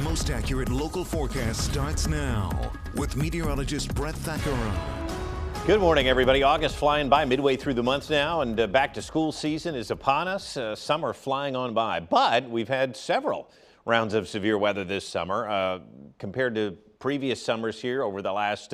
most accurate local forecast starts now with meteorologist Brett Thackeray. Good morning, everybody. August flying by midway through the month now, and back to school season is upon us. Summer flying on by, but we've had several rounds of severe weather this summer. Compared to previous summers here over the last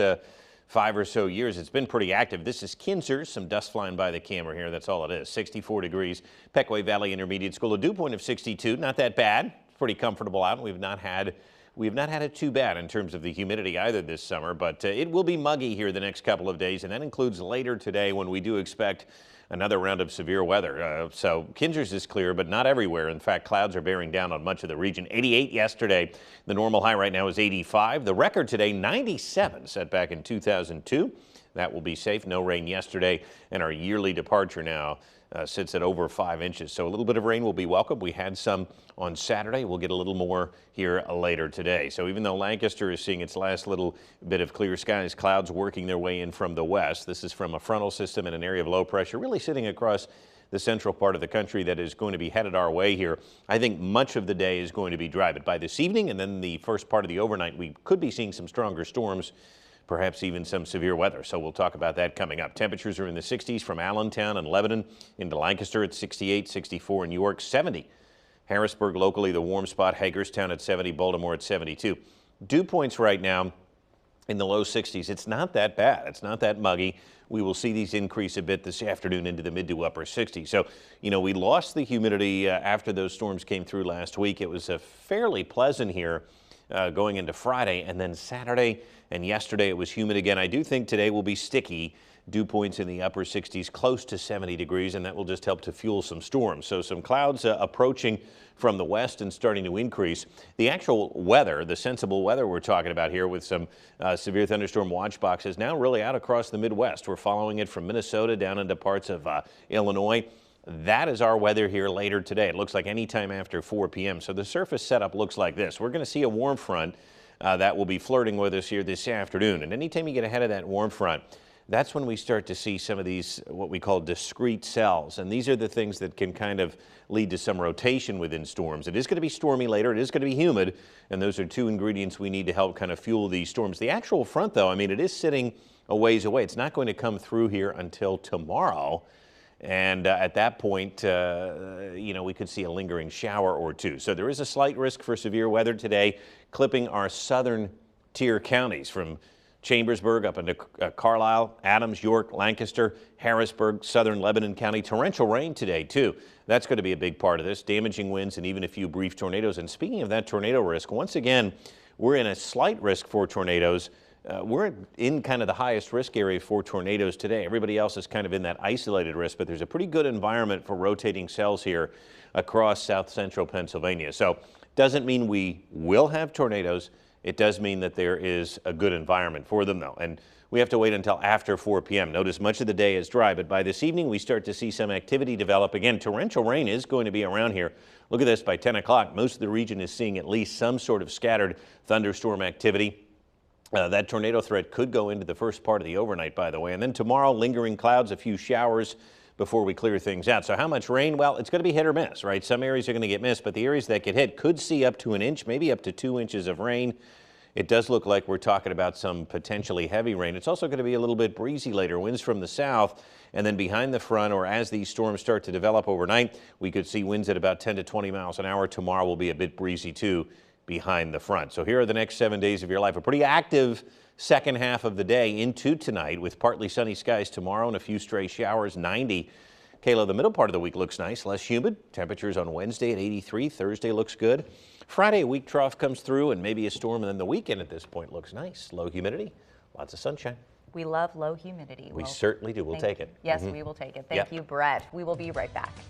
5 or so years, it's been pretty active. This is Kinzer's, some dust flying by the camera here. That's all it is. 64 degrees. Pequea Valley Intermediate School, a dew point of 62. Not that bad. It's pretty comfortable out. We've not had it too bad in terms of the humidity either this summer, but it will be muggy here the next couple of days, and that includes later today when we do expect another round of severe weather. So Kinzer's is clear, but not everywhere. In fact, clouds are bearing down on much of the region. 88 yesterday. The normal high right now is 85. The record today, 97, set back in 2002. That will be safe. No rain yesterday, and our yearly departure now sits at over 5 inches. So a little bit of rain will be welcome. We had some on Saturday. We'll get a little more here later today. So even though Lancaster is seeing its last little bit of clear skies, clouds working their way in from the west. This is from a frontal system and an area of low pressure really sitting across the central part of the country that is going to be headed our way here. I think much of the day is going to be dry, but by this evening and then the first part of the overnight, we could be seeing some stronger storms, perhaps even some severe weather. So we'll talk about that coming up. Temperatures are in the 60s from Allentown and Lebanon into Lancaster at 68, 64 in York, 70. Harrisburg locally the warm spot, Hagerstown at 70, Baltimore at 72. Dew points right now in the low 60s. It's not that bad. It's not that muggy. We will see these increase a bit this afternoon into the mid to upper 60s. So, you know, we lost the humidity after those storms came through last week. It was fairly pleasant here going into Friday, and then Saturday and yesterday it was humid again. I do think today will be sticky. Dew points in the upper 60s, close to 70 degrees, and that will just help to fuel some storms. So some clouds approaching from the west and starting to increase. The actual weather, the sensible weather we're talking about here with some severe thunderstorm watch boxes now really out across the Midwest. We're following it from Minnesota down into parts of Illinois. That is our weather here later today. It looks like anytime after 4 p.m. So the surface setup looks like this. We're going to see a warm front that will be flirting with us here this afternoon. And anytime you get ahead of that warm front, that's when we start to see some of these what we call discrete cells. And these are the things that can kind of lead to some rotation within storms. It is going to be stormy later. It is going to be humid. And those are two ingredients we need to help kind of fuel these storms. The actual front, though, I mean, it is sitting a ways away. It's not going to come through here until tomorrow. And at that point, you know, we could see a lingering shower or two. So there is a slight risk for severe weather today, clipping our southern tier counties from Chambersburg up into Carlisle, Adams, York, Lancaster, Harrisburg, southern Lebanon County. Torrential rain today, too. That's going to be a big part of this. Damaging winds and even a few brief tornadoes. And speaking of that tornado risk, once again, we're in a slight risk for tornadoes. We're in kind of the highest risk area for tornadoes today. Everybody else is kind of in that isolated risk, but there's a pretty good environment for rotating cells here across south central Pennsylvania. So doesn't mean we will have tornadoes. It does mean that there is a good environment for them, though. And we have to wait until after 4 p.m. Notice much of the day is dry, but by this evening we start to see some activity develop. Again, torrential rain is going to be around here. Look at this, by 10 o'clock, most of the region is seeing at least some sort of scattered thunderstorm activity. That tornado threat could go into the first part of the overnight, by the way. And then tomorrow, lingering clouds, a few showers before we clear things out. So how much rain? Well, it's going to be hit or miss, right? Some areas are going to get missed, but the areas that get hit could see up to an inch, maybe up to 2 inches of rain. It does look like we're talking about some potentially heavy rain. It's also going to be a little bit breezy later, winds from the south, and then behind the front, or as these storms start to develop overnight, we could see winds at about 10 to 20 miles an hour. Tomorrow will be a bit breezy too behind the front. So here are the next 7 days of your life. A pretty active second half of the day into tonight with partly sunny skies tomorrow and a few stray showers, 90. Kayla, the middle part of the week looks nice, less humid. Temperatures on Wednesday at 83. Thursday looks good. Friday, a weak trough comes through and maybe a storm, and then the weekend at this point looks nice. Low humidity, lots of sunshine. We love low humidity. We certainly do. We'll take it. Yes, we will take it. Thank you, Brett. We will be right back.